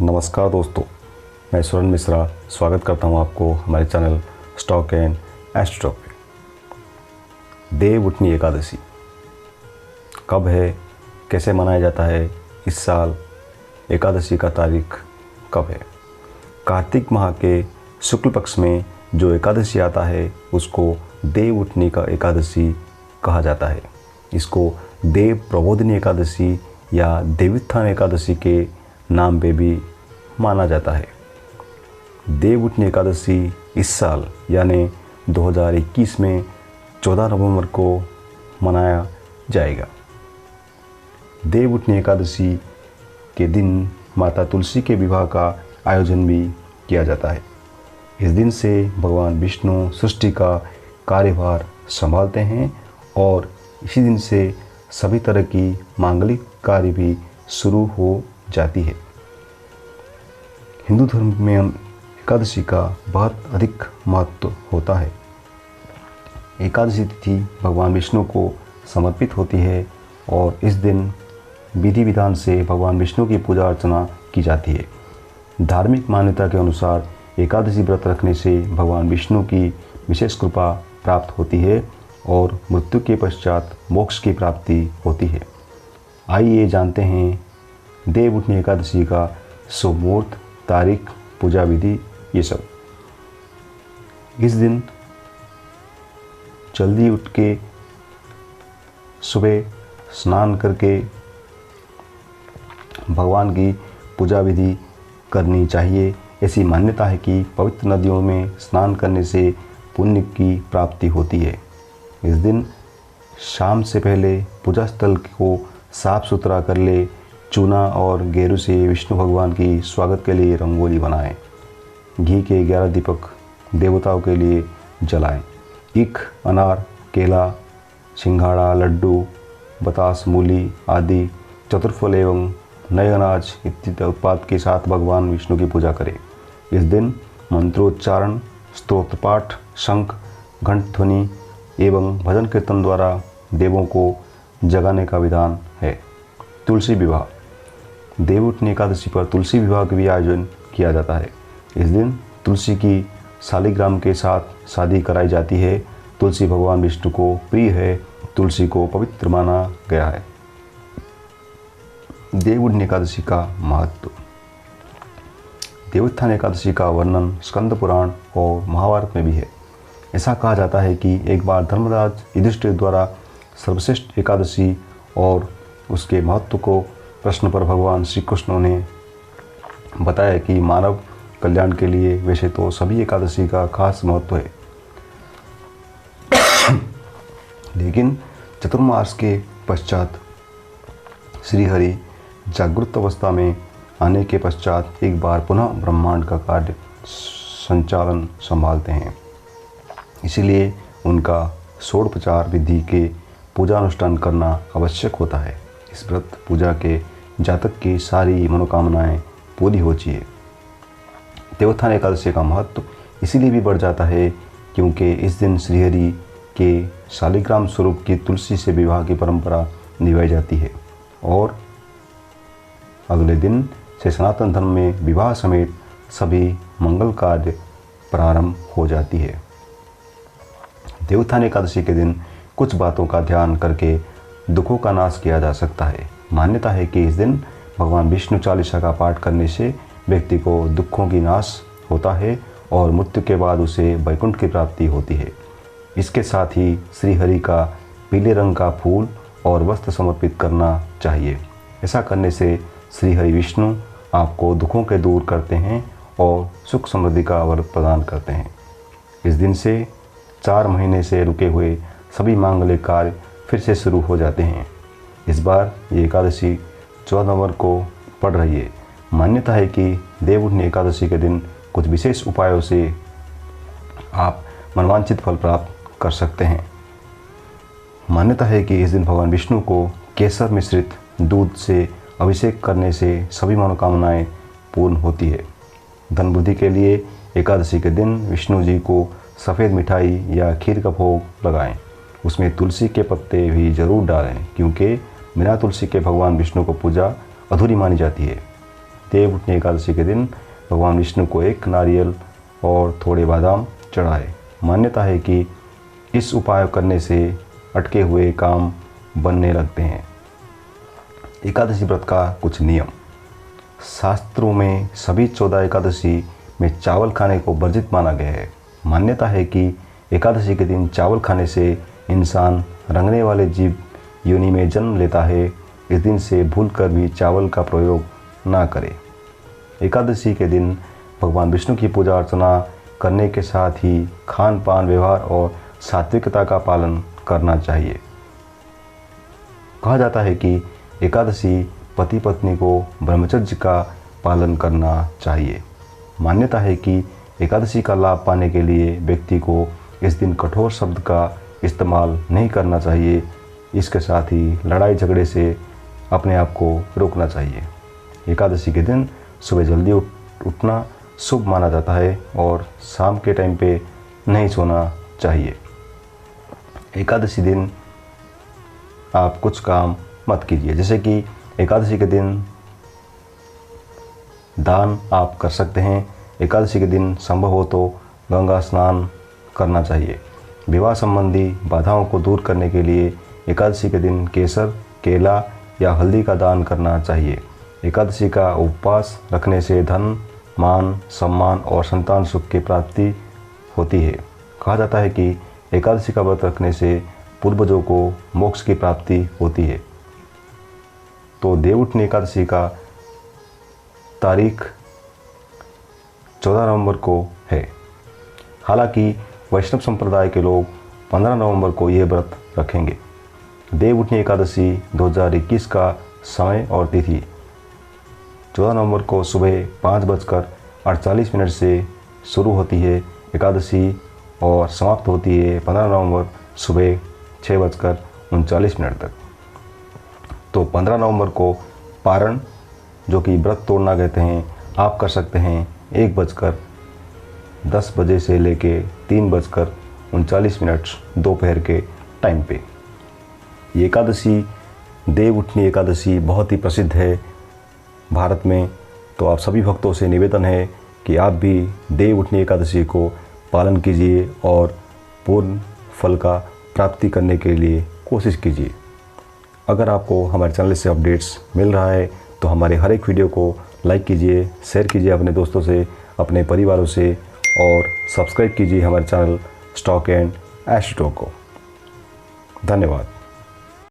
नमस्कार दोस्तों, मैं सुरन मिश्रा स्वागत करता हूं आपको हमारे चैनल स्टॉक एंड एस्ट्रो पे। देव उठनी एकादशी कब है, कैसे मनाया जाता है, इस साल एकादशी का तारीख कब है? कार्तिक माह के शुक्ल पक्ष में जो एकादशी आता है उसको देव उठनी का एकादशी कहा जाता है। इसको देव प्रबोधिनी एकादशी या देवोत्थान एकादशी के नाम पे भी माना जाता है। देव उठनी एकादशी इस साल यानी 2021 में 14 नवंबर को मनाया जाएगा। देव उठनी एकादशी के दिन माता तुलसी के विवाह का आयोजन भी किया जाता है। इस दिन से भगवान विष्णु सृष्टि का कार्यभार संभालते हैं और इसी दिन से सभी तरह की मांगलिक कार्य भी शुरू हो जाती है। हिंदू धर्म में एकादशी का बहुत अधिक महत्व होता है। एकादशी तिथि भगवान विष्णु को समर्पित होती है और इस दिन विधि विधान से भगवान विष्णु की पूजा अर्चना की जाती है। धार्मिक मान्यता के अनुसार एकादशी व्रत रखने से भगवान विष्णु की विशेष कृपा प्राप्त होती है और मृत्यु के पश्चात मोक्ष की प्राप्ति होती है। आइए जानते हैं देव उठनी एकादशी का शुभ मुहूर्त, तारीख, पूजा विधि, ये सब। इस दिन जल्दी उठ के सुबह स्नान करके भगवान की पूजा विधि करनी चाहिए। ऐसी मान्यता है कि पवित्र नदियों में स्नान करने से पुण्य की प्राप्ति होती है। इस दिन शाम से पहले पूजा स्थल को साफ सुथरा कर ले। चूना और गेरू से विष्णु भगवान की स्वागत के लिए रंगोली बनाएं। घी के 11 दीपक देवताओं के लिए जलाएं। ईख, अनार, केला, सिंघाड़ा, लड्डू, बतास, मूली आदि चतुर्फल एवं नए अनाज इत्यादि उत्पाद के साथ भगवान विष्णु की पूजा करें। इस दिन मंत्रोच्चारण, स्तोत्र पाठ, शंख, घंट ध्वनि एवं भजन कीर्तन द्वारा देवों को जगाने का विधान है। तुलसी विवाह। देव उठनी एकादशी पर तुलसी विवाह का भी आयोजन किया जाता है। इस दिन तुलसी की शालिग्राम के साथ शादी कराई जाती है। तुलसी भगवान विष्णु को प्रिय है। तुलसी को पवित्र माना गया है। देव उठनी एकादशी का महत्व। देवोत्थान एकादशी का वर्णन स्कंद पुराण और महाभारत में भी है। ऐसा कहा जाता है कि एक बार धर्मराज युधिष्ठिर द्वारा सर्वश्रेष्ठ एकादशी और उसके महत्व को प्रश्न पर भगवान श्री कृष्ण ने बताया कि मानव कल्याण के लिए वैसे तो सभी एकादशी का खास महत्व है, लेकिन चतुर्मास के पश्चात श्रीहरि जागृत अवस्था में आने के पश्चात एक बार पुनः ब्रह्मांड का कार्य संचालन संभालते हैं। इसीलिए उनका षोडोपचार विधि के पूजा अनुष्ठान करना आवश्यक होता है। इस व्रत पूजा के जातक की सारी मनोकामनाएं पूरी हो चाहिए। देवोत्थान एकादशी का महत्व इसीलिए भी बढ़ जाता है क्योंकि इस दिन श्रीहरि के शालिग्राम स्वरूप की तुलसी से विवाह की परंपरा निभाई जाती है और अगले दिन से सनातन धर्म में विवाह समेत सभी मंगल कार्य प्रारंभ हो जाती है। देवोत्थान एकादशी के दिन कुछ बातों का ध्यान करके दुखों का नाश किया जा सकता है। मान्यता है कि इस दिन भगवान विष्णु चालीसा का पाठ करने से व्यक्ति को दुखों की नाश होता है और मृत्यु के बाद उसे वैकुंठ की प्राप्ति होती है। इसके साथ ही श्रीहरि का पीले रंग का फूल और वस्त्र समर्पित करना चाहिए। ऐसा करने से श्रीहरि विष्णु आपको दुखों के दूर करते हैं और सुख समृद्धि का वर प्रदान करते हैं। इस दिन से 4 महीने से रुके हुए सभी मांगलिक कार्य फिर से शुरू हो जाते हैं। इस बार ये एकादशी 14 नवंबर को पड़ रही है। मान्यता है कि देव उठनी एकादशी के दिन कुछ विशेष उपायों से आप मनवांछित फल प्राप्त कर सकते हैं। मान्यता है कि इस दिन भगवान विष्णु को केसर मिश्रित दूध से अभिषेक करने से सभी मनोकामनाएं पूर्ण होती है। धन वृद्धि के लिए एकादशी के दिन विष्णु जी को सफ़ेद मिठाई या खीर का भोग लगाएं। उसमें तुलसी के पत्ते भी जरूर डालें क्योंकि बिना तुलसी के भगवान विष्णु को पूजा अधूरी मानी जाती है। देवउठनी एकादशी के दिन भगवान विष्णु को एक नारियल और थोड़े बादाम चढ़ाए। मान्यता है कि इस उपाय करने से अटके हुए काम बनने लगते हैं। एकादशी व्रत का कुछ नियम। शास्त्रों में सभी 14 एकादशी में चावल खाने को वर्जित माना गया है। मान्यता है कि एकादशी के दिन चावल खाने से इंसान रंगने वाले जीव योनि में जन्म लेता है। इस दिन से भूलकर भी चावल का प्रयोग ना करें। एकादशी के दिन भगवान विष्णु की पूजा अर्चना करने के साथ ही खान पान, व्यवहार और सात्विकता का पालन करना चाहिए। कहा जाता है कि एकादशी पति पत्नी को ब्रह्मचर्य का पालन करना चाहिए। मान्यता है कि एकादशी का लाभ पाने के लिए व्यक्ति को इस दिन कठोर शब्द का इस्तेमाल नहीं करना चाहिए। इसके साथ ही लड़ाई झगड़े से अपने आप को रोकना चाहिए। एकादशी के दिन सुबह जल्दी उठना शुभ माना जाता है और शाम के टाइम पे नहीं सोना चाहिए। एकादशी दिन आप कुछ काम मत कीजिए, जैसे कि एकादशी के दिन दान आप कर सकते हैं। एकादशी के दिन संभव हो तो गंगा स्नान करना चाहिए। विवाह संबंधी बाधाओं को दूर करने के लिए एकादशी के दिन केसर, केला या हल्दी का दान करना चाहिए। एकादशी का उपवास रखने से धन, मान, सम्मान और संतान सुख की प्राप्ति होती है। कहा जाता है कि एकादशी का व्रत रखने से पूर्वजों को मोक्ष की प्राप्ति होती है। तो देवउठनी एकादशी का तारीख 14 नवंबर को है। हालांकि वैष्णव संप्रदाय के लोग 15 नवंबर को यह व्रत रखेंगे। देवउठनी एकादशी 2021 का समय और तिथि 14 नवंबर को सुबह 5:48 से शुरू होती है एकादशी और समाप्त होती है 15 नवंबर सुबह 6:39 तक। तो 15 नवंबर को पारण, जो कि व्रत तोड़ना कहते हैं, आप कर सकते हैं 1:10 बजे से लेके 3:39 दोपहर के टाइम पे। ये एकादशी देवउठनी एकादशी बहुत ही प्रसिद्ध है भारत में। तो आप सभी भक्तों से निवेदन है कि आप भी देवउठनी एकादशी को पालन कीजिए और पूर्ण फल का प्राप्ति करने के लिए कोशिश कीजिए। अगर आपको हमारे चैनल से अपडेट्स मिल रहा है तो हमारे हर एक वीडियो को लाइक कीजिए, शेयर कीजिए अपने दोस्तों से, अपने परिवारों से और सब्सक्राइब कीजिए हमारे चैनल स्टॉक एंड एस्ट्रो को। धन्यवाद।